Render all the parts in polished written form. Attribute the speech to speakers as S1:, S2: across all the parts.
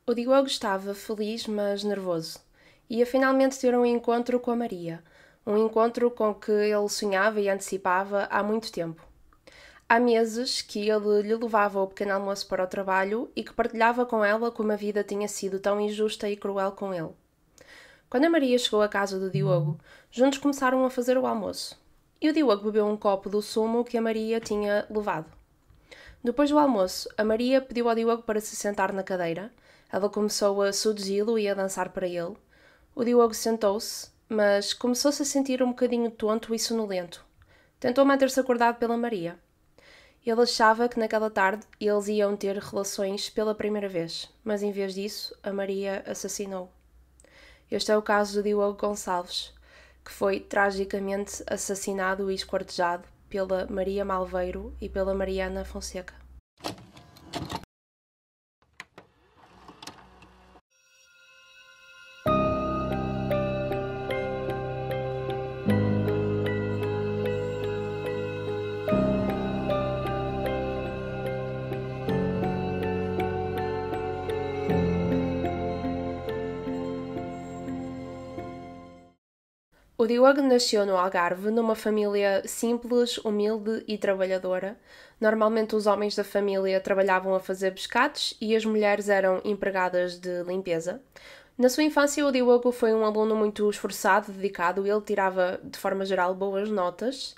S1: O Diogo estava feliz, mas nervoso. Ia finalmente ter um encontro com a Maria. Um encontro com que ele sonhava e antecipava há muito tempo. Há meses que ele lhe levava o pequeno almoço para o trabalho e que partilhava com ela como a vida tinha sido tão injusta e cruel com ele. Quando a Maria chegou à casa do Diogo, juntos começaram a fazer o almoço. E o Diogo bebeu um copo do sumo que a Maria tinha levado. Depois do almoço, a Maria pediu ao Diogo para se sentar na cadeira. Ela começou a seduzi-lo e a dançar para ele. O Diogo sentou-se, mas começou-se a sentir um bocadinho tonto e sonolento. Tentou manter-se acordado pela Maria. Ele achava que naquela tarde eles iam ter relações pela primeira vez, mas em vez disso, a Maria assassinou. Este é o caso do Diogo Gonçalves, que foi tragicamente assassinado e esquartejado pela Maria Malveiro e pela Mariana Fonseca. O Diogo nasceu no Algarve, numa família simples, humilde e trabalhadora. Normalmente os homens da família trabalhavam a fazer pescados e as mulheres eram empregadas de limpeza. Na sua infância, o Diogo foi um aluno muito esforçado, dedicado, ele tirava, de forma geral, boas notas.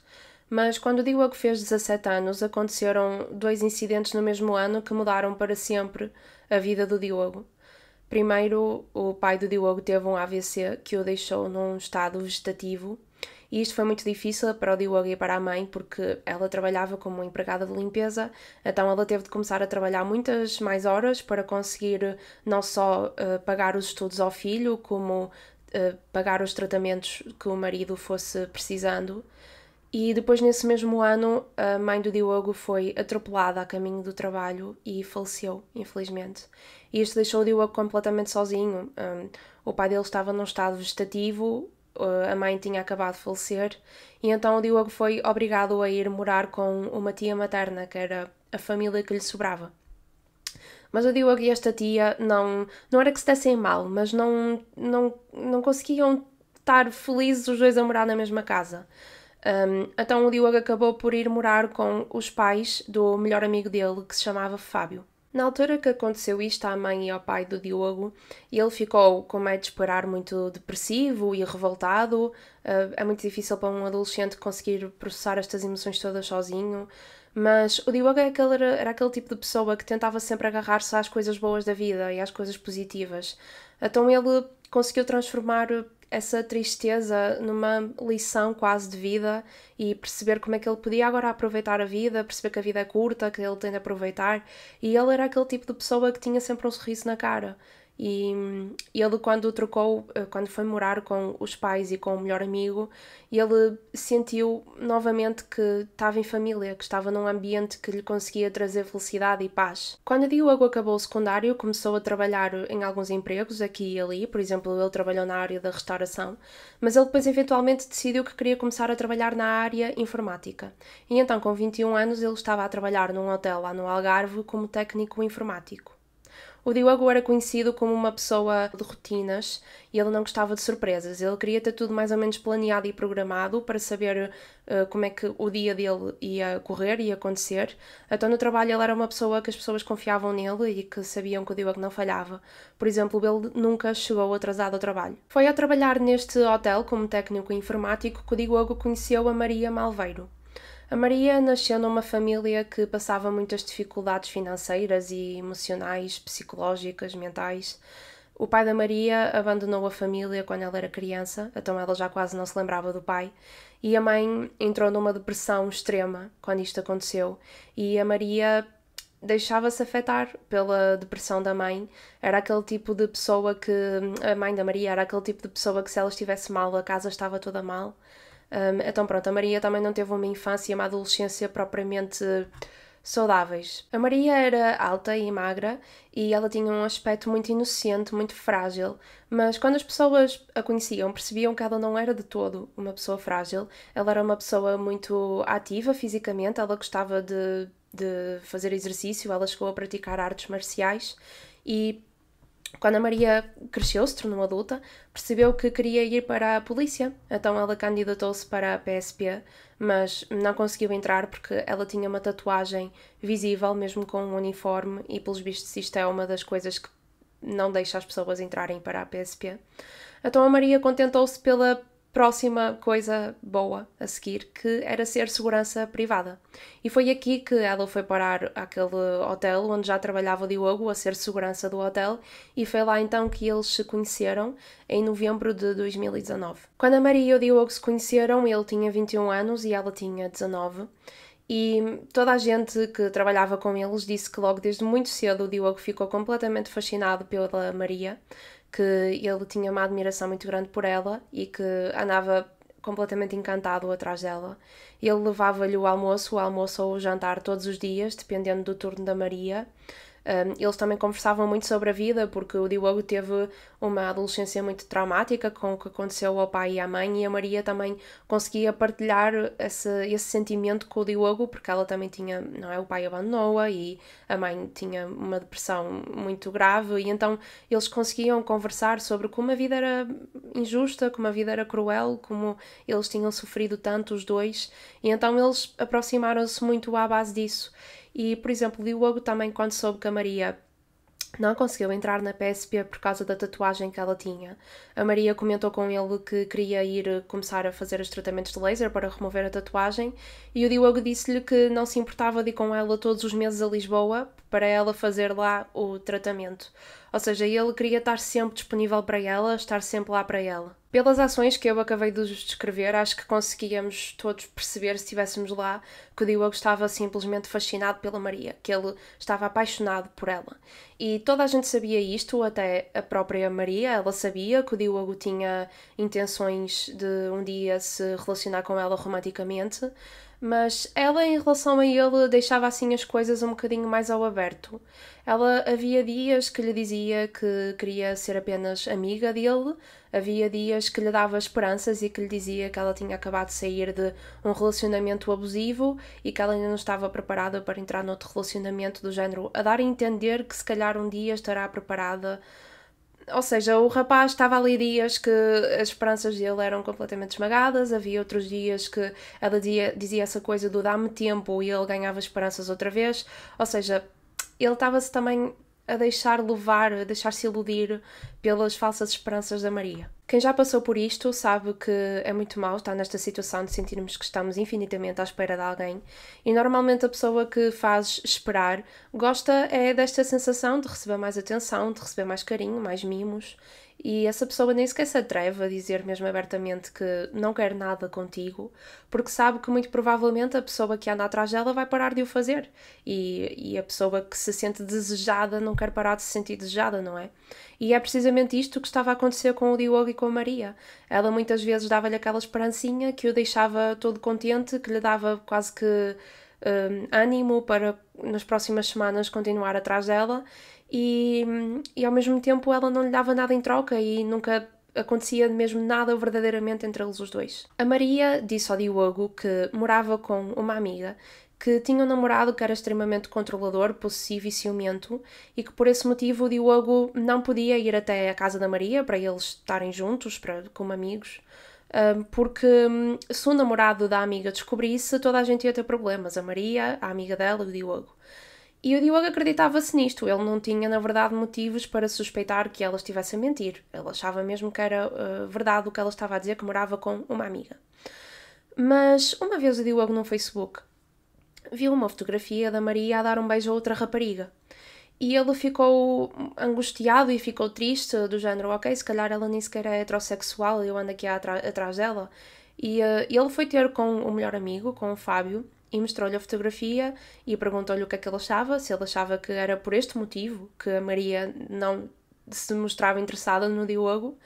S1: Mas quando o Diogo fez 17 anos, aconteceram dois incidentes no mesmo ano que mudaram para sempre a vida do Diogo. Primeiro, o pai do Diogo teve um AVC que o deixou num estado vegetativo e isto foi muito difícil para o Diogo e para a mãe porque ela trabalhava como empregada de limpeza, então ela teve de começar a trabalhar muitas mais horas para conseguir não só pagar os estudos ao filho, como pagar os tratamentos que o marido fosse precisando. E depois, nesse mesmo ano, a mãe do Diogo foi atropelada a caminho do trabalho e faleceu, infelizmente. E isto deixou o Diogo completamente sozinho. O pai dele estava num estado vegetativo, a mãe tinha acabado de falecer, e então o Diogo foi obrigado a ir morar com uma tia materna, que era a família que lhe sobrava. Mas o Diogo e esta tia não era que se dessem mal, mas não conseguiam estar felizes os dois a morar na mesma casa. Então o Diogo acabou por ir morar com os pais do melhor amigo dele, que se chamava Fábio. Na altura que aconteceu isto à mãe e ao pai do Diogo, ele ficou, como é de esperar, muito depressivo e revoltado. É muito difícil para um adolescente conseguir processar estas emoções todas sozinho. Mas o Diogo era aquele tipo de pessoa que tentava sempre agarrar-se às coisas boas da vida e às coisas positivas. Então ele conseguiu transformar essa tristeza numa lição quase de vida e perceber como é que ele podia agora aproveitar a vida, perceber que a vida é curta, que ele tem de aproveitar. E ele era aquele tipo de pessoa que tinha sempre um sorriso na cara. E ele, quando foi morar com os pais e com o melhor amigo, ele sentiu novamente que estava em família, que estava num ambiente que lhe conseguia trazer felicidade e paz. Quando o Diogo acabou o secundário, começou a trabalhar em alguns empregos aqui e ali, por exemplo, ele trabalhou na área da restauração, mas ele depois eventualmente decidiu que queria começar a trabalhar na área informática. E então, com 21 anos, ele estava a trabalhar num hotel lá no Algarve como técnico informático. O Diogo era conhecido como uma pessoa de rotinas e ele não gostava de surpresas. Ele queria ter tudo mais ou menos planeado e programado para saber como é que o dia dele ia correr e acontecer. Então no trabalho ele era uma pessoa que as pessoas confiavam nele e que sabiam que o Diogo não falhava. Por exemplo, ele nunca chegou atrasado ao trabalho. Foi ao trabalhar neste hotel como técnico informático que o Diogo conheceu a Maria Malveiro. A Maria nasceu numa família que passava muitas dificuldades financeiras e emocionais, psicológicas, mentais. O pai da Maria abandonou a família quando ela era criança, então ela já quase não se lembrava do pai. E a mãe entrou numa depressão extrema quando isto aconteceu. E a Maria deixava-se afetar pela depressão da mãe. Era aquele tipo de pessoa que... A mãe da Maria era aquele tipo de pessoa que se ela estivesse mal, a casa estava toda mal. Então pronto, a Maria também não teve uma infância e uma adolescência propriamente saudáveis. A Maria era alta e magra e ela tinha um aspecto muito inocente, muito frágil, mas quando as pessoas a conheciam percebiam que ela não era de todo uma pessoa frágil. Ela era uma pessoa muito ativa fisicamente, ela gostava de fazer exercício, ela chegou a praticar artes marciais e Quando a Maria cresceu, se tornou adulta, percebeu que queria ir para a polícia, então ela candidatou-se para a PSP, mas não conseguiu entrar porque ela tinha uma tatuagem visível, mesmo com um uniforme, e pelos vistos isto é uma das coisas que não deixa as pessoas entrarem para a PSP. Então a Maria contentou-se pela próxima coisa boa a seguir, que era ser segurança privada. E foi aqui que ela foi parar àquele hotel onde já trabalhava o Diogo a ser segurança do hotel, e foi lá então que eles se conheceram em novembro de 2019. Quando a Maria e o Diogo se conheceram, ele tinha 21 anos e ela tinha 19. E toda a gente que trabalhava com eles disse que logo desde muito cedo o Diogo ficou completamente fascinado pela Maria, que ele tinha uma admiração muito grande por ela e que andava completamente encantado atrás dela. Ele levava-lhe o almoço ou o jantar todos os dias, dependendo do turno da Maria. Eles também conversavam muito sobre a vida, porque o Diogo teve uma adolescência muito traumática com o que aconteceu ao pai e à mãe, e a Maria também conseguia partilhar esse sentimento com o Diogo, porque ela também tinha, não é, o pai abandonou-a e a mãe tinha uma depressão muito grave, e então eles conseguiam conversar sobre como a vida era injusta, como a vida era cruel, como eles tinham sofrido tanto os dois, e então eles aproximaram-se muito à base disso. E, por exemplo, o Diogo também, quando soube que a Maria não conseguiu entrar na PSP por causa da tatuagem que ela tinha, a Maria comentou com ele que queria ir começar a fazer os tratamentos de laser para remover a tatuagem, e o Diogo disse-lhe que não se importava de ir com ela todos os meses a Lisboa para ela fazer lá o tratamento. Ou seja, ele queria estar sempre disponível para ela, estar sempre lá para ela. Pelas ações que eu acabei de descrever, acho que conseguíamos todos perceber, se estivéssemos lá, que o Diogo estava simplesmente fascinado pela Maria, que ele estava apaixonado por ela. E toda a gente sabia isto, até a própria Maria, ela sabia que o Diogo tinha intenções de um dia se relacionar com ela romanticamente, mas ela, em relação a ele, deixava assim as coisas um bocadinho mais ao aberto. Ela havia dias que lhe dizia que queria ser apenas amiga dele, havia dias que lhe dava esperanças e que lhe dizia que ela tinha acabado de sair de um relacionamento abusivo e que ela ainda não estava preparada para entrar noutro relacionamento do género, a dar a entender que se calhar um dia estará preparada. Ou seja, o rapaz estava ali dias que as esperanças dele eram completamente esmagadas, havia outros dias que ela dizia essa coisa do dá-me tempo e ele ganhava esperanças outra vez. Ou seja, ele estava-se também a deixar levar, a deixar-se iludir pelas falsas esperanças da Maria. Quem já passou por isto sabe que é muito mau estar nesta situação de sentirmos que estamos infinitamente à espera de alguém, e normalmente a pessoa que faz esperar gosta é desta sensação de receber mais atenção, de receber mais carinho, mais mimos, e essa pessoa nem sequer se atreve a dizer mesmo abertamente que não quer nada contigo, porque sabe que muito provavelmente a pessoa que anda atrás dela vai parar de o fazer, e a pessoa que se sente desejada não quer parar de se sentir desejada, não é? E é precisamente isto que estava a acontecer com o Diogo e com a Maria. Ela muitas vezes dava-lhe aquela esperancinha que o deixava todo contente, que lhe dava quase que ânimo para nas próximas semanas continuar atrás dela, e ao mesmo tempo ela não lhe dava nada em troca e nunca acontecia mesmo nada verdadeiramente entre eles os dois. A Maria disse ao Diogo que morava com uma amiga que tinha um namorado que era extremamente controlador, possessivo e ciumento, e que por esse motivo o Diogo não podia ir até a casa da Maria para eles estarem juntos, como amigos, porque se o namorado da amiga descobrisse, toda a gente ia ter problemas, a Maria, a amiga dela e o Diogo. E o Diogo acreditava-se nisto, ele não tinha na verdade motivos para suspeitar que ela estivesse a mentir, ele achava mesmo que era verdade o que ela estava a dizer, que morava com uma amiga. Mas uma vez o Diogo no Facebook viu uma fotografia da Maria a dar um beijo a outra rapariga. E ele ficou angustiado e ficou triste, do género, ok, se calhar ela nem sequer é heterossexual e eu ando aqui atrás dela. E ele foi ter com o melhor amigo, com o Fábio, e mostrou-lhe a fotografia e perguntou-lhe o que é que ele achava, se ele achava que era por este motivo que a Maria não se mostrava interessada no Diogo.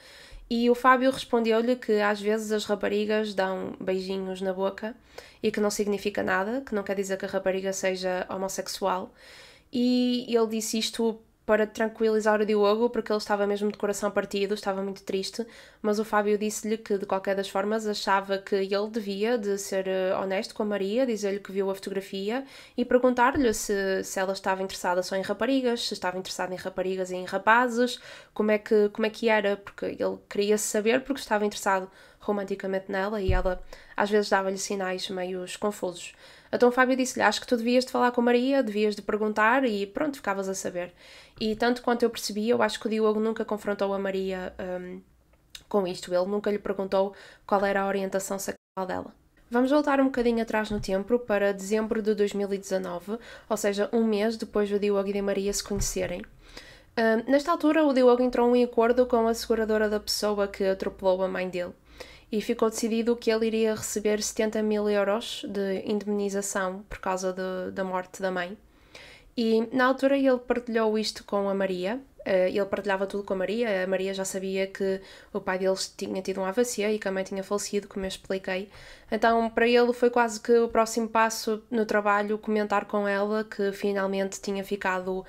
S1: E o Fábio respondeu-lhe que às vezes as raparigas dão beijinhos na boca e que não significa nada, que não quer dizer que a rapariga seja homossexual. E ele disse isto para tranquilizar o Diogo, porque ele estava mesmo de coração partido, estava muito triste, mas o Fábio disse-lhe que, de qualquer das formas, achava que ele devia de ser honesto com a Maria, dizer-lhe que viu a fotografia e perguntar-lhe se ela estava interessada só em raparigas, se estava interessada em raparigas e em rapazes, como é que era, porque ele queria saber porque estava interessado romanticamente nela e ela às vezes dava-lhe sinais meio confusos. Então o Fábio disse-lhe, acho que tu devias de falar com a Maria, devias de perguntar e pronto, ficavas a saber. E tanto quanto eu percebi, eu acho que o Diogo nunca confrontou a Maria com isto. Ele nunca lhe perguntou qual era a orientação sexual dela. Vamos voltar um bocadinho atrás no tempo, para dezembro de 2019, ou seja, um mês depois do Diogo e da Maria se conhecerem. Nesta altura, o Diogo entrou em acordo com a seguradora da pessoa que atropelou a mãe dele e ficou decidido que ele iria receber 70 mil euros de indemnização por causa da morte da mãe. E na altura ele partilhou isto com a Maria, ele partilhava tudo com a Maria já sabia que o pai deles tinha tido um AVC e que a mãe tinha falecido, como eu expliquei. Então para ele foi quase que o próximo passo no trabalho comentar com ela que finalmente tinha ficado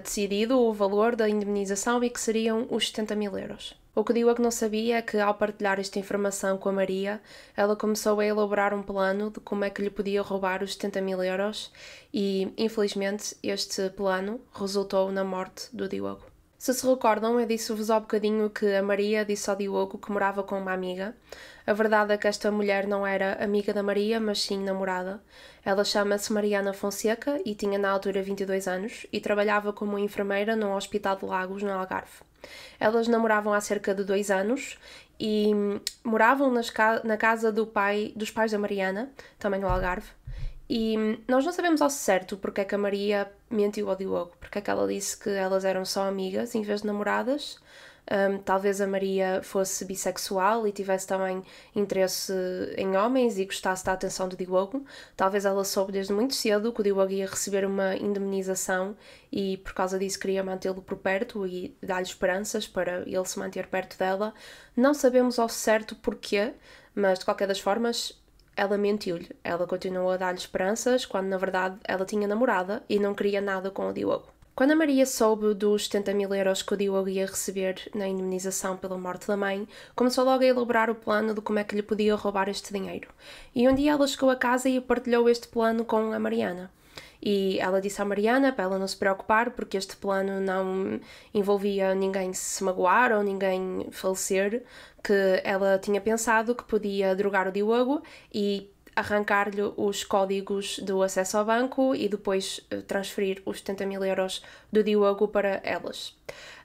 S1: decidido o valor da indemnização e que seriam os 70 mil euros. O que o Diogo não sabia é que, ao partilhar esta informação com a Maria, ela começou a elaborar um plano de como é que lhe podia roubar os 70 mil euros e, infelizmente, este plano resultou na morte do Diogo. Se recordam, eu disse-vos há bocadinho que a Maria disse ao Diogo que morava com uma amiga. A verdade é que esta mulher não era amiga da Maria, mas sim namorada. Ela chama-se Mariana Fonseca e tinha na altura 22 anos e trabalhava como enfermeira num hospital de Lagos, no Algarve. Elas namoravam há cerca de 2 anos e moravam na casa dos pais da Mariana, também no Algarve. E nós não sabemos ao certo porque é que a Maria mentiu ao Diogo, porque é que ela disse que elas eram só amigas em vez de namoradas. Talvez a Maria fosse bissexual e tivesse também interesse em homens e gostasse da atenção do Diogo. Talvez ela soube desde muito cedo que o Diogo ia receber uma indemnização e por causa disso queria mantê-lo por perto e dar-lhe esperanças para ele se manter perto dela. Não sabemos ao certo porquê, mas de qualquer das formas ela mentiu-lhe. Ela continuou a dar-lhe esperanças quando na verdade ela tinha namorada e não queria nada com o Diogo. Quando a Maria soube dos 70 mil euros que o Diogo ia receber na indemnização pela morte da mãe, começou logo a elaborar o plano de como é que lhe podia roubar este dinheiro. E um dia ela chegou a casa e partilhou este plano com a Mariana. E ela disse à Mariana para ela não se preocupar porque este plano não envolvia ninguém se magoar ou ninguém falecer, que ela tinha pensado que podia drogar o Diogo e arrancar-lhe os códigos do acesso ao banco e depois transferir os 70 mil euros do Diogo para elas.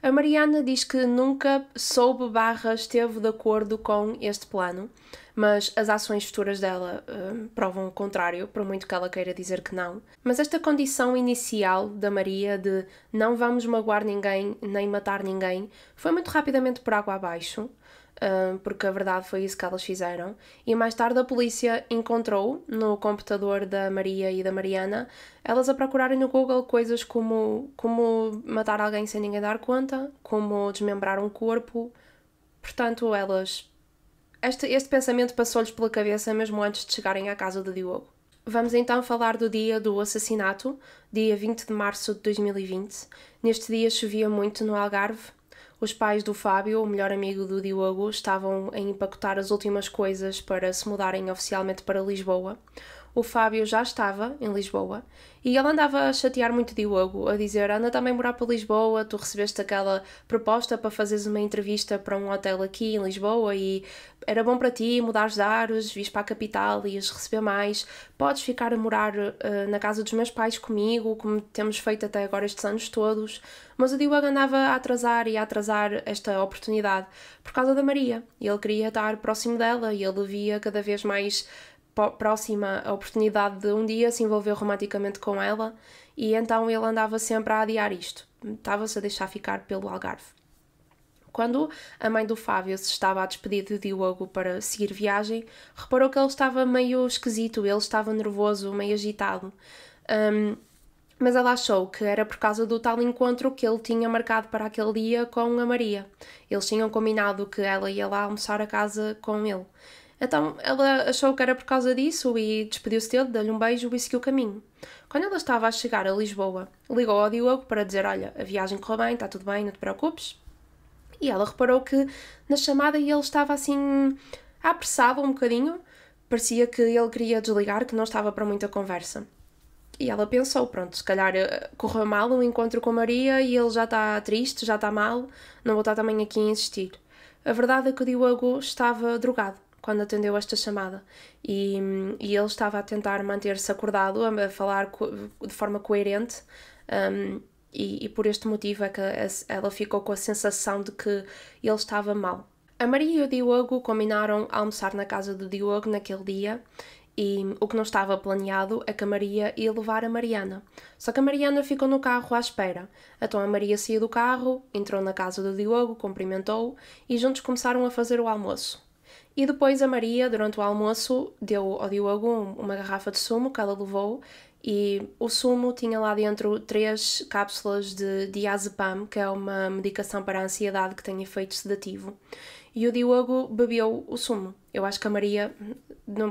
S1: A Mariana diz que nunca soube / esteve de acordo com este plano, mas as ações futuras dela provam o contrário, por muito que ela queira dizer que não. Mas esta condição inicial da Maria de não vamos magoar ninguém nem matar ninguém foi muito rapidamente por água abaixo, porque a verdade foi isso que elas fizeram. E mais tarde a polícia encontrou no computador da Maria e da Mariana elas a procurarem no Google coisas como matar alguém sem ninguém dar conta, como desmembrar um corpo. Portanto, este pensamento passou-lhes pela cabeça mesmo antes de chegarem à casa do Diogo. Vamos então falar do dia do assassinato, dia 20 de março de 2020. Neste dia chovia muito no Algarve. Os pais do Fábio, o melhor amigo do Diogo, estavam a empacotar as últimas coisas para se mudarem oficialmente para Lisboa. O Fábio já estava em Lisboa e ele andava a chatear muito Diogo, a dizer: anda também morar para Lisboa, tu recebeste aquela proposta para fazeres uma entrevista para um hotel aqui em Lisboa e era bom para ti mudares de ares, vires para a capital, ias receber mais, podes ficar a morar na casa dos meus pais comigo, como temos feito até agora estes anos todos. Mas o Diogo andava a atrasar esta oportunidade por causa da Maria. Ele queria estar próximo dela e ele via cada vez mais próxima a oportunidade de um dia se envolver romanticamente com ela e então ele andava sempre a adiar isto. Estava-se a deixar ficar pelo Algarve. Quando a mãe do Fábio se estava a despedir de Diogo para seguir viagem, reparou que ele estava meio esquisito, ele estava nervoso, meio agitado. Mas ela achou que era por causa do tal encontro que ele tinha marcado para aquele dia com a Maria. Eles tinham combinado que ela ia lá almoçar a casa com ele. Então ela achou que era por causa disso e despediu-se dele, deu-lhe um beijo e seguiu o caminho. Quando ela estava a chegar a Lisboa, ligou ao Diogo para dizer: olha, a viagem correu bem, está tudo bem, não te preocupes. E ela reparou que na chamada ele estava assim apressado um bocadinho, parecia que ele queria desligar, que não estava para muita conversa. E ela pensou, pronto, se calhar correu mal o encontro com a Maria e ele já está triste, já está mal, não vou estar também aqui a insistir. A verdade é que o Diogo estava drogado quando atendeu esta chamada e ele estava a tentar manter-se acordado, a falar de forma coerente, e por este motivo é que ela ficou com a sensação de que ele estava mal. A Maria e o Diogo combinaram almoçar na casa do Diogo naquele dia e o que não estava planeado é que a Maria ia levar a Mariana. Só que a Mariana ficou no carro à espera. Então a Maria saiu do carro, entrou na casa do Diogo, cumprimentou e juntos começaram a fazer o almoço. E depois a Maria, durante o almoço, deu ao Diogo uma garrafa de sumo que ela levou e o sumo tinha lá dentro 3 cápsulas de diazepam, que é uma medicação para a ansiedade que tem efeito sedativo. E o Diogo bebeu o sumo. Eu acho que a Maria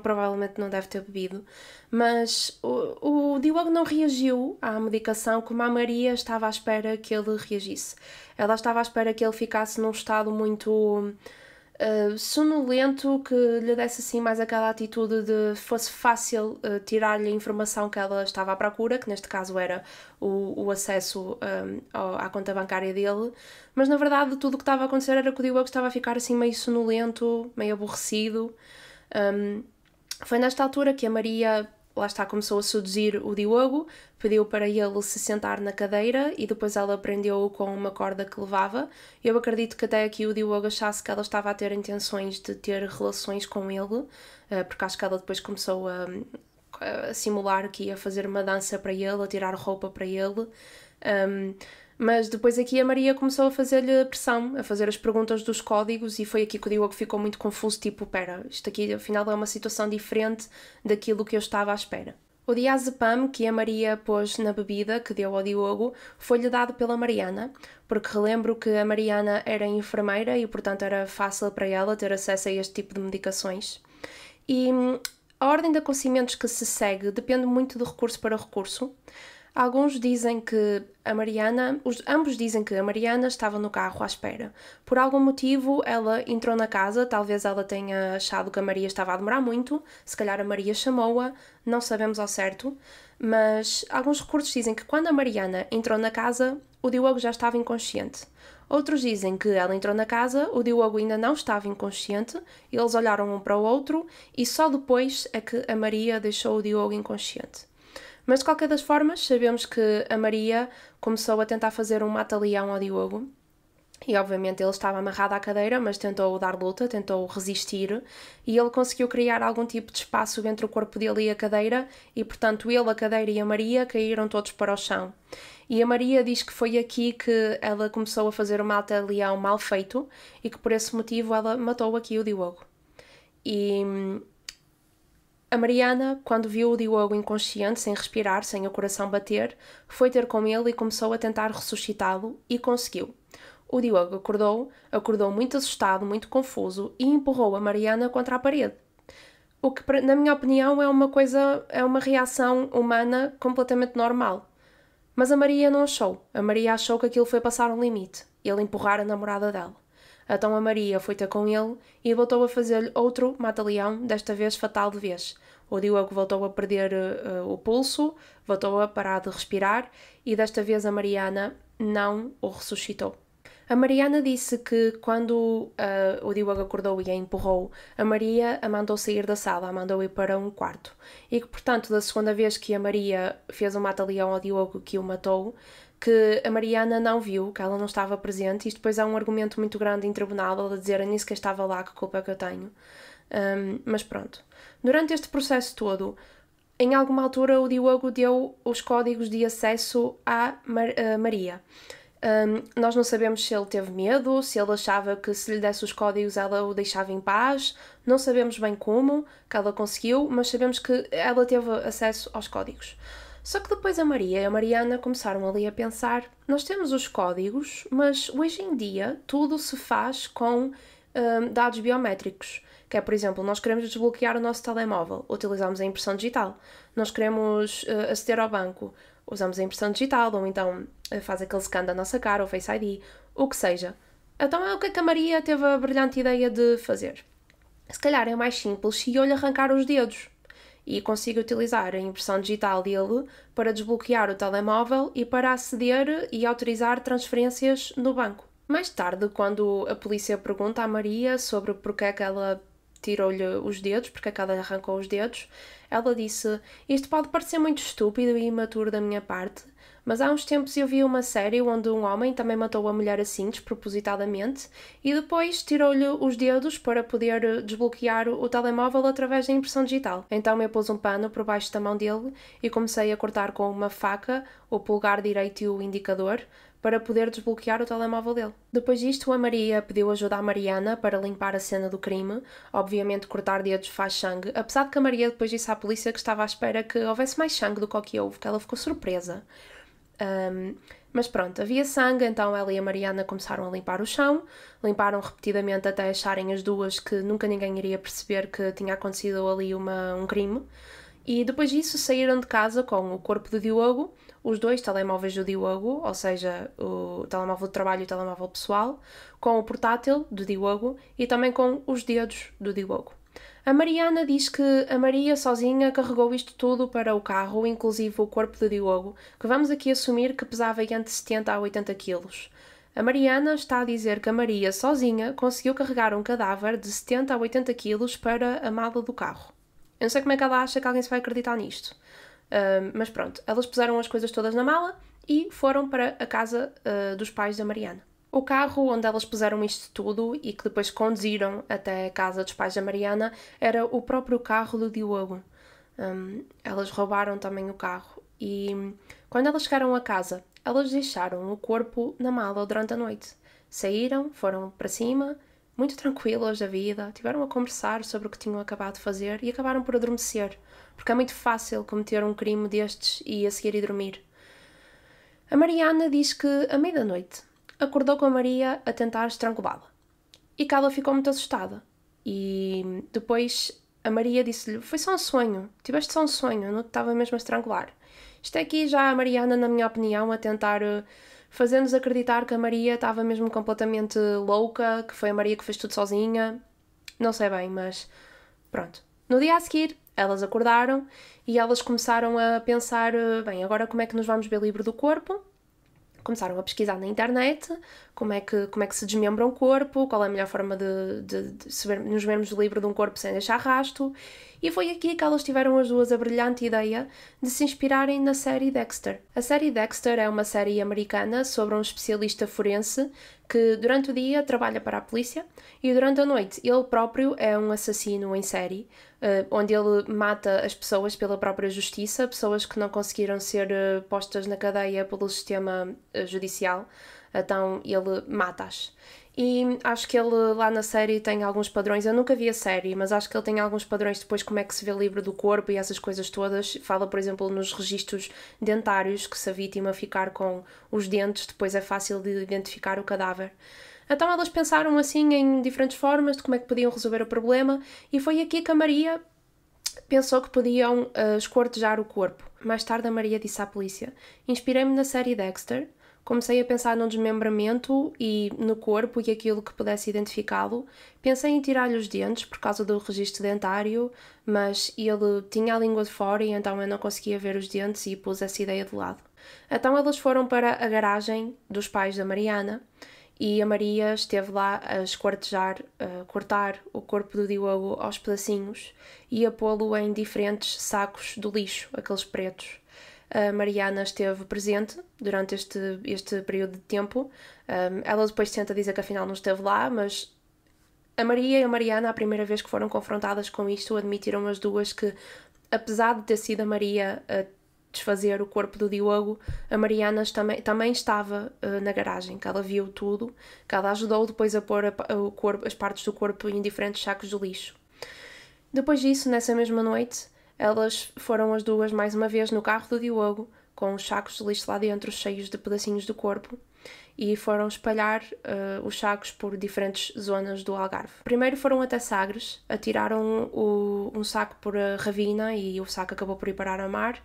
S1: provavelmente não deve ter bebido, mas o Diogo não reagiu à medicação como a Maria estava à espera que ele reagisse. Ela estava à espera que ele ficasse num estado muito sonolento, que lhe desse assim mais aquela atitude de fosse fácil tirar-lhe a informação que ela estava à procura, que neste caso era o acesso à conta bancária dele, mas na verdade tudo o que estava a acontecer era que o Diogo estava a ficar assim meio sonolento, meio aborrecido. Foi nesta altura que a Maria, lá está, começou a seduzir o Diogo, pediu para ele se sentar na cadeira e depois ela prendeu-o com uma corda que levava. Eu acredito que até aqui o Diogo achasse que ela estava a ter intenções de ter relações com ele, porque acho que ela depois começou a simular que ia fazer uma dança para ele, a tirar roupa para ele. Mas depois aqui a Maria começou a fazer-lhe pressão, a fazer as perguntas dos códigos e foi aqui que o Diogo ficou muito confuso, tipo, pera, isto aqui afinal é uma situação diferente daquilo que eu estava à espera. O diazepam que a Maria pôs na bebida que deu ao Diogo foi-lhe dado pela Mariana, porque relembro que a Mariana era enfermeira e portanto era fácil para ela ter acesso a este tipo de medicações. E a ordem de acontecimentos que se segue depende muito de recurso para recurso. Alguns dizem que ambos dizem que a Mariana estava no carro à espera. Por algum motivo ela entrou na casa, talvez ela tenha achado que a Maria estava a demorar muito, se calhar a Maria chamou-a, não sabemos ao certo, mas alguns recursos dizem que quando a Mariana entrou na casa, o Diogo já estava inconsciente. Outros dizem que ela entrou na casa, o Diogo ainda não estava inconsciente, eles olharam um para o outro e só depois é que a Maria deixou o Diogo inconsciente. Mas de qualquer das formas, sabemos que a Maria começou a tentar fazer um mata-leão ao Diogo. E obviamente ele estava amarrado à cadeira, mas tentou dar luta, tentou resistir. E ele conseguiu criar algum tipo de espaço entre o corpo dele e a cadeira. E portanto ele, a cadeira e a Maria caíram todos para o chão. E a Maria diz que foi aqui que ela começou a fazer um mata-leão mal feito. E que por esse motivo ela matou aqui o Diogo. E a Mariana, quando viu o Diogo inconsciente, sem respirar, sem o coração bater, foi ter com ele e começou a tentar ressuscitá-lo e conseguiu. O Diogo acordou muito assustado, muito confuso e empurrou a Mariana contra a parede. O que, na minha opinião, é uma reação humana completamente normal. Mas a Maria não achou. A Maria achou que aquilo foi passar um limite. Ele empurrar a namorada dela. Então a Maria foi ter com ele e voltou a fazer-lhe outro mata-leão, desta vez fatal de vez. O Diogo voltou a perder o pulso, voltou a parar de respirar e desta vez a Mariana não o ressuscitou. A Mariana disse que quando o Diogo acordou e a empurrou, a Maria a mandou sair da sala, a mandou ir para um quarto. E que, portanto, da segunda vez que a Maria fez um mata-leão ao Diogo que o matou, que a Mariana não viu, que ela não estava presente. Isto depois é um argumento muito grande em tribunal, ela dizer: eu nem sequer estava lá, que culpa é que eu tenho. Mas pronto. Durante este processo todo, em alguma altura o Diogo deu os códigos de acesso à Maria. Nós não sabemos se ele teve medo, se ele achava que se lhe desse os códigos ela o deixava em paz, não sabemos bem como que ela conseguiu, mas sabemos que ela teve acesso aos códigos. Só que depois a Maria e a Mariana começaram ali a pensar: nós temos os códigos, mas hoje em dia tudo se faz com dados biométricos, que é, por exemplo, nós queremos desbloquear o nosso telemóvel, utilizamos a impressão digital. Nós queremos aceder ao banco, usamos a impressão digital, ou então faz aquele scan da nossa cara, ou Face ID, o que seja. Então é o que a Maria teve a brilhante ideia de fazer. Se calhar é mais simples se eu lhe arrancar os dedos e consigo utilizar a impressão digital dele para desbloquear o telemóvel e para aceder e autorizar transferências no banco. Mais tarde, quando a polícia pergunta à Maria sobre porque é que ela tirou-lhe os dedos, porque é que ela lhe arrancou os dedos, ela disse: "Isto pode parecer muito estúpido e imaturo da minha parte, mas há uns tempos eu vi uma série onde um homem também matou a mulher assim, despropositadamente, e depois tirou-lhe os dedos para poder desbloquear o telemóvel através da impressão digital. Então eu pus um pano por baixo da mão dele e comecei a cortar com uma faca o polegar direito e o indicador para poder desbloquear o telemóvel dele." Depois disto, a Maria pediu ajuda à Mariana para limpar a cena do crime. Obviamente, cortar dedos faz sangue, apesar de que a Maria depois disse à polícia que estava à espera que houvesse mais sangue do que o que houve, que ela ficou surpresa. Mas pronto, havia sangue, então ela e a Mariana começaram a limpar o chão, limparam repetidamente até acharem as duas que nunca ninguém iria perceber que tinha acontecido ali um crime. E depois disso saíram de casa com o corpo do Diogo, os dois telemóveis do Diogo, ou seja, o telemóvel de trabalho e o telemóvel pessoal, com o portátil do Diogo e também com os dedos do Diogo. A Mariana diz que a Maria sozinha carregou isto tudo para o carro, inclusive o corpo do Diogo, que vamos aqui assumir que pesava entre 70 a 80 quilos. A Mariana está a dizer que a Maria sozinha conseguiu carregar um cadáver de 70 a 80 quilos para a mala do carro. Eu não sei como é que ela acha que alguém se vai acreditar nisto. Mas pronto, elas puseram as coisas todas na mala e foram para a casa dos pais da Mariana. O carro onde elas puseram isto tudo e que depois conduziram até a casa dos pais da Mariana era o próprio carro do Diogo. Elas roubaram também o carro e quando elas chegaram a casa, elas deixaram o corpo na mala durante a noite. Saíram, foram para cima, muito tranquilas da vida, tiveram a conversar sobre o que tinham acabado de fazer e acabaram por adormecer, porque é muito fácil cometer um crime destes e a seguir ir dormir. A Mariana diz que, à meia-noite, acordou com a Maria a tentar estrangulá-la. E que ela ficou muito assustada. E depois a Maria disse-lhe: "Foi só um sonho, tiveste só um sonho, não te estava mesmo a estrangular." Isto é aqui já a Mariana, na minha opinião, a tentar fazer-nos acreditar que a Maria estava mesmo completamente louca, que foi a Maria que fez tudo sozinha. Não sei bem, mas pronto. No dia a seguir, elas acordaram e elas começaram a pensar: bem, agora como é que nos vamos ver livre do corpo? Começaram a pesquisar na internet como é que se desmembra um corpo, qual é a melhor forma de nos vermos livre de um corpo sem deixar rastro. E foi aqui que elas tiveram as duas a brilhante ideia de se inspirarem na série Dexter. A série Dexter é uma série americana sobre um especialista forense que durante o dia trabalha para a polícia e durante a noite ele próprio é um assassino em série, onde ele mata as pessoas pela própria justiça, pessoas que não conseguiram ser postas na cadeia pelo sistema judicial, então ele mata-as. E acho que ele lá na série tem alguns padrões, eu nunca vi a série, mas acho que ele tem alguns padrões depois como é que se vê livre do corpo e essas coisas todas. Fala, por exemplo, nos registros dentários, que se a vítima ficar com os dentes, depois é fácil de identificar o cadáver. Então elas pensaram assim em diferentes formas de como é que podiam resolver o problema e foi aqui que a Maria pensou que podiam esquartejar o corpo. Mais tarde a Maria disse à polícia: "Inspirei-me na série Dexter, comecei a pensar num desmembramento e no corpo e aquilo que pudesse identificá-lo. Pensei em tirar-lhe os dentes por causa do registro dentário, mas ele tinha a língua de fora e então eu não conseguia ver os dentes e pus essa ideia de lado." Então elas foram para a garagem dos pais da Mariana e a Maria esteve lá a esquartejar, a cortar o corpo do Diogo aos pedacinhos e a pô-lo em diferentes sacos do lixo, aqueles pretos. A Mariana esteve presente durante este período de tempo. Ela depois tenta dizer que afinal não esteve lá, mas a Maria e a Mariana, a primeira vez que foram confrontadas com isto, admitiram as duas que, apesar de ter sido a Maria a desfazer o corpo do Diogo, a Mariana também estava na garagem, que ela viu tudo, que ela ajudou depois a pôr as partes do corpo em diferentes sacos de lixo. Depois disso, nessa mesma noite, elas foram as duas mais uma vez no carro do Diogo, com os sacos de lixo lá dentro, cheios de pedacinhos do corpo, e foram espalhar os sacos por diferentes zonas do Algarve. Primeiro foram até Sagres, atiraram um saco por Ravina e o saco acabou por ir parar a mar,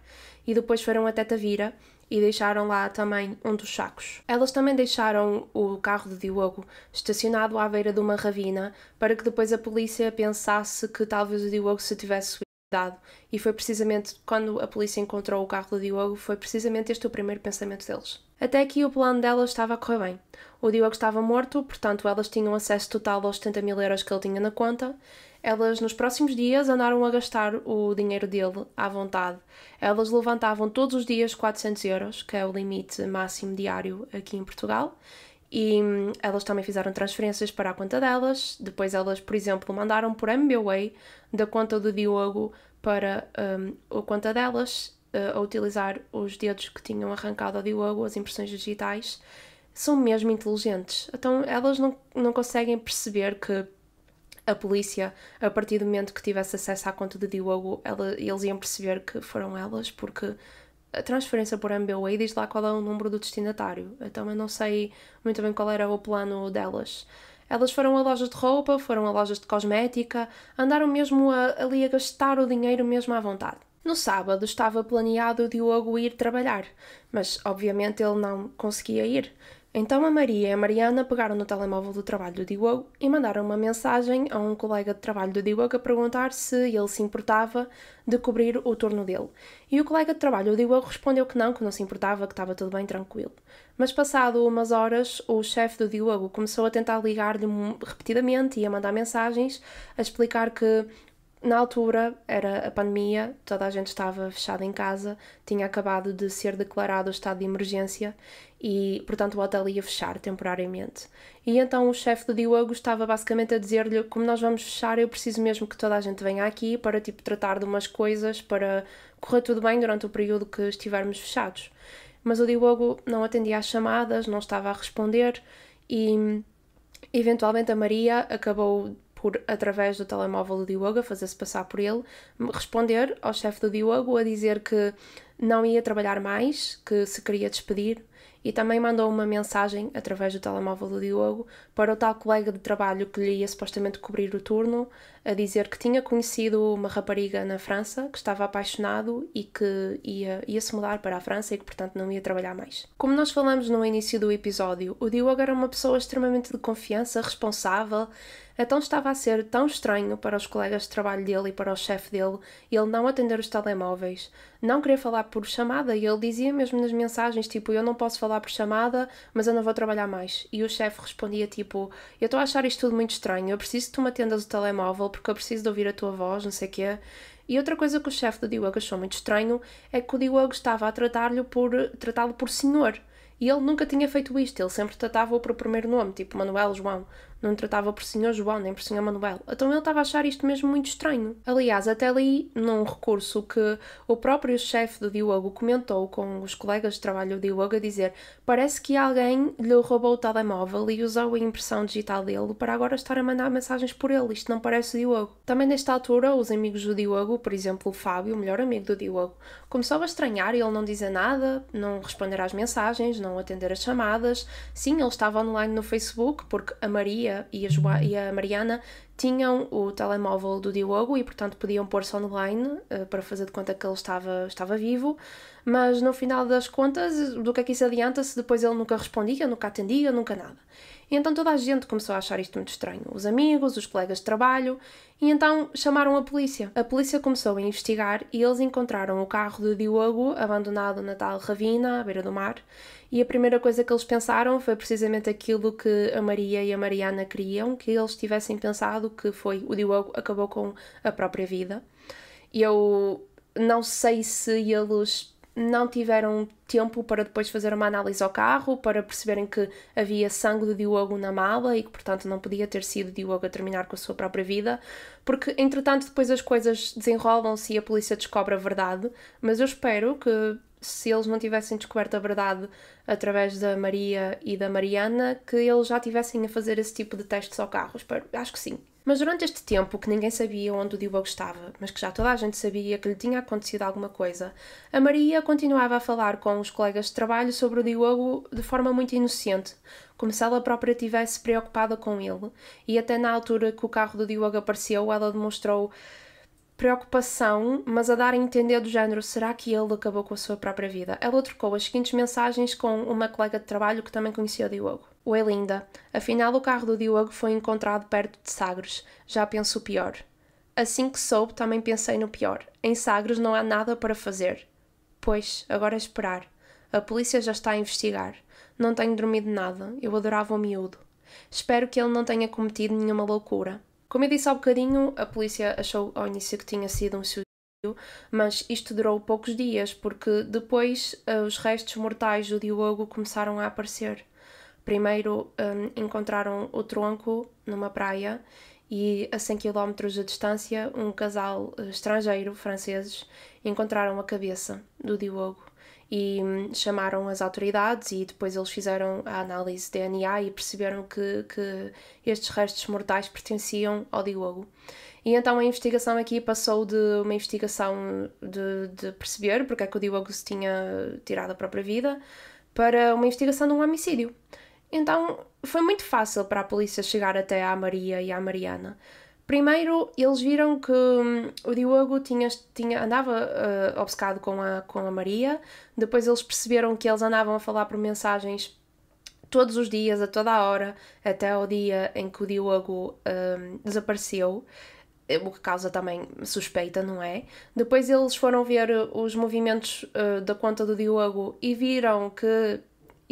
S1: e depois foram até Tavira e deixaram lá também um dos sacos. Elas também deixaram o carro de Diogo estacionado à beira de uma ravina para que depois a polícia pensasse que talvez o Diogo se tivesse suicidado. E foi precisamente quando a polícia encontrou o carro do Diogo, foi precisamente este o primeiro pensamento deles. Até aqui o plano delas estava a correr bem. O Diogo estava morto, portanto elas tinham acesso total aos 70 mil euros que ele tinha na conta. Elas, nos próximos dias, andaram a gastar o dinheiro dele à vontade. Elas levantavam todos os dias 400 euros, que é o limite máximo diário aqui em Portugal, e elas também fizeram transferências para a conta delas. Depois elas, por exemplo, mandaram por MBWay da conta do Diogo para a conta delas, a utilizar os dedos que tinham arrancado ao Diogo, as impressões digitais. São mesmo inteligentes. Então elas não conseguem perceber que a polícia, a partir do momento que tivesse acesso à conta de Diogo, eles iam perceber que foram elas, porque a transferência por MBWay diz lá qual é o número do destinatário. Então eu não sei muito bem qual era o plano delas. Elas foram a lojas de roupa, foram a lojas de cosmética, andaram mesmo ali a gastar o dinheiro mesmo à vontade. No sábado estava planeado o Diogo ir trabalhar, mas obviamente ele não conseguia ir. Então a Maria e a Mariana pegaram no telemóvel do trabalho do Diogo e mandaram uma mensagem a um colega de trabalho do Diogo a perguntar se ele se importava de cobrir o turno dele. E o colega de trabalho do Diogo respondeu que não se importava, que estava tudo bem tranquilo. Mas passado umas horas, o chefe do Diogo começou a tentar ligar-lhe repetidamente e a mandar mensagens a explicar que na altura era a pandemia, toda a gente estava fechada em casa, tinha acabado de ser declarado o estado de emergência e, portanto, o hotel ia fechar temporariamente. E então o chefe do Diogo estava basicamente a dizer-lhe: como nós vamos fechar, eu preciso mesmo que toda a gente venha aqui para tratar de umas coisas, para correr tudo bem durante o período que estivermos fechados. Mas o Diogo não atendia às chamadas, não estava a responder e, eventualmente, a Maria acabou por, através do telemóvel do Diogo, a fazer-se passar por ele, responder ao chefe do Diogo a dizer que não ia trabalhar mais, que se queria despedir, e também mandou uma mensagem através do telemóvel do Diogo para o tal colega de trabalho que lhe ia supostamente cobrir o turno, a dizer que tinha conhecido uma rapariga na França, que estava apaixonado e que ia se mudar para a França e que, portanto, não ia trabalhar mais. Como nós falamos no início do episódio, o Diogo era uma pessoa extremamente de confiança, responsável, então estava a ser tão estranho para os colegas de trabalho dele e para o chefe dele ele não atender os telemóveis, não querer falar por chamada, e ele dizia mesmo nas mensagens, tipo, eu não posso falar por chamada, mas eu não vou trabalhar mais. E o chefe respondia, tipo, eu estou a achar isto tudo muito estranho, eu preciso que tu me atendas o telemóvel porque eu preciso de ouvir a tua voz, não sei o quê. E outra coisa que o chefe do Diogo achou muito estranho é que o Diogo estava a tratá-lo por senhor. E ele nunca tinha feito isto, ele sempre tratava-o por primeiro nome, tipo Manuel, João. Não tratava por senhor João, nem por senhor Manuel. Então ele estava a achar isto mesmo muito estranho. Aliás, até ali, num recurso que o próprio chefe do Diogo comentou com os colegas de trabalho do Diogo a dizer: parece que alguém lhe roubou o telemóvel e usou a impressão digital dele para agora estar a mandar mensagens por ele. Isto não parece o Diogo. Também nesta altura, os amigos do Diogo, por exemplo o Fábio, o melhor amigo do Diogo, começou a estranhar ele não dizer nada, não responder às mensagens, não atender as chamadas. Sim, ele estava online no Facebook porque a Maria e a Mariana tinham o telemóvel do Diogo e, portanto, podiam pôr-se online para fazer de conta que ele estava vivo, mas no final das contas, do que é que isso adianta se depois ele nunca respondia, nunca atendia, nunca nada? E então toda a gente começou a achar isto muito estranho, os amigos, os colegas de trabalho, e então chamaram a polícia. A polícia começou a investigar e eles encontraram o carro do Diogo abandonado na tal ravina, à beira do mar, e a primeira coisa que eles pensaram foi precisamente aquilo que a Maria e a Mariana queriam, que eles tivessem pensado, que foi o Diogo acabou com a própria vida. E eu não sei se eles não tiveram tempo para depois fazer uma análise ao carro, para perceberem que havia sangue do Diogo na mala e que, portanto, não podia ter sido o Diogo a terminar com a sua própria vida, porque, entretanto, depois as coisas desenrolam-se e a polícia descobre a verdade, mas eu espero que se eles não tivessem descoberto a verdade através da Maria e da Mariana, que eles já tivessem a fazer esse tipo de testes ao carro. Acho que sim. Mas durante este tempo que ninguém sabia onde o Diogo estava, mas que já toda a gente sabia que lhe tinha acontecido alguma coisa, a Maria continuava a falar com os colegas de trabalho sobre o Diogo de forma muito inocente, como se ela própria estivesse preocupada com ele, e até na altura que o carro do Diogo apareceu, ela demonstrou preocupação, mas a dar a entender do género, será que ele acabou com a sua própria vida? Ela trocou as seguintes mensagens com uma colega de trabalho que também conhecia o Diogo. Oi, linda. Afinal, o carro do Diogo foi encontrado perto de Sagres. Já penso o pior. Assim que soube, também pensei no pior. Em Sagres não há nada para fazer. Pois, agora é esperar. A polícia já está a investigar. Não tenho dormido nada. Eu adorava o miúdo. Espero que ele não tenha cometido nenhuma loucura. Como eu disse há bocadinho, a polícia achou ao início que tinha sido um suicídio, mas isto durou poucos dias, porque depois os restos mortais do Diogo começaram a aparecer. Primeiro encontraram o tronco numa praia e a 100 km de distância um casal estrangeiro, franceses, encontraram a cabeça do Diogo e chamaram as autoridades e depois eles fizeram a análise de DNA e perceberam que estes restos mortais pertenciam ao Diogo. E então a investigação aqui passou de uma investigação de perceber porque é que o Diogo se tinha tirado a própria vida para uma investigação de um homicídio. Então foi muito fácil para a polícia chegar até à Maria e à Mariana. Primeiro, eles viram que o Diogo andava obcecado com a Maria. Depois eles perceberam que eles andavam a falar por mensagens todos os dias, a toda a hora, até ao dia em que o Diogo desapareceu, o que causa também suspeita, não é? Depois eles foram ver os movimentos da conta do Diogo e viram que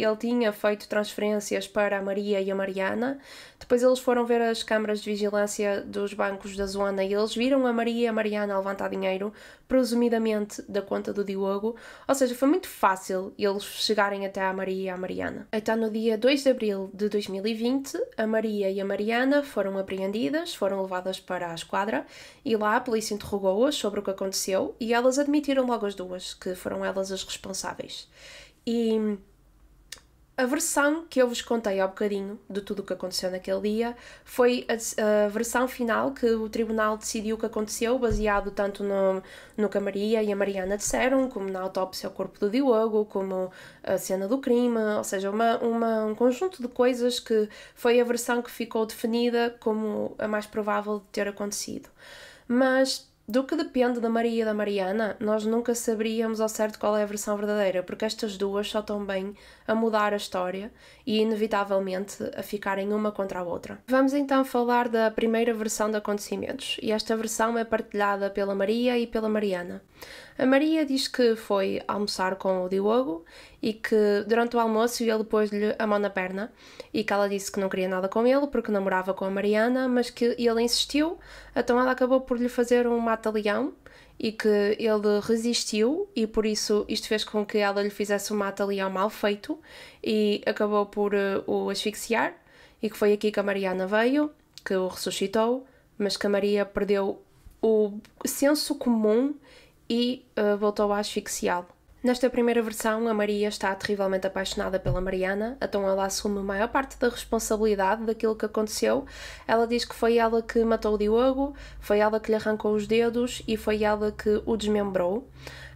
S1: ele tinha feito transferências para a Maria e a Mariana. Depois eles foram ver as câmaras de vigilância dos bancos da zona e eles viram a Maria e a Mariana a levantar dinheiro, presumidamente da conta do Diogo. Ou seja, foi muito fácil eles chegarem até a Maria e a Mariana. Então, no dia 2 de abril de 2020, a Maria e a Mariana foram apreendidas, foram levadas para a esquadra e lá a polícia interrogou-as sobre o que aconteceu e elas admitiram logo as duas, que foram elas as responsáveis. E a versão que eu vos contei há bocadinho de tudo o que aconteceu naquele dia foi a versão final que o tribunal decidiu que aconteceu, baseado tanto no que a Maria e a Mariana disseram, como na autópsia ao corpo do Diogo, como a cena do crime, ou seja, um conjunto de coisas que foi a versão que ficou definida como a mais provável de ter acontecido. Mas do que depende da Maria e da Mariana, nós nunca saberíamos ao certo qual é a versão verdadeira, porque estas duas só estão bem a mudar a história e, inevitavelmente, a ficarem uma contra a outra. Vamos então falar da primeira versão de acontecimentos, e esta versão é partilhada pela Maria e pela Mariana. A Maria diz que foi almoçar com o Diogo e que durante o almoço ele pôs-lhe a mão na perna e que ela disse que não queria nada com ele porque namorava com a Mariana, mas que ele insistiu, então ela acabou por lhe fazer um mata-leão e que ele resistiu e por isso isto fez com que ela lhe fizesse um mata-leão mal feito e acabou por o asfixiar e que foi aqui que a Mariana veio, que o ressuscitou, mas que a Maria perdeu o senso comum e voltou a asfixiá-lo. Nesta primeira versão, a Maria está terrivelmente apaixonada pela Mariana, então ela assume a maior parte da responsabilidade daquilo que aconteceu. Ela diz que foi ela que matou o Diogo, foi ela que lhe arrancou os dedos e foi ela que o desmembrou.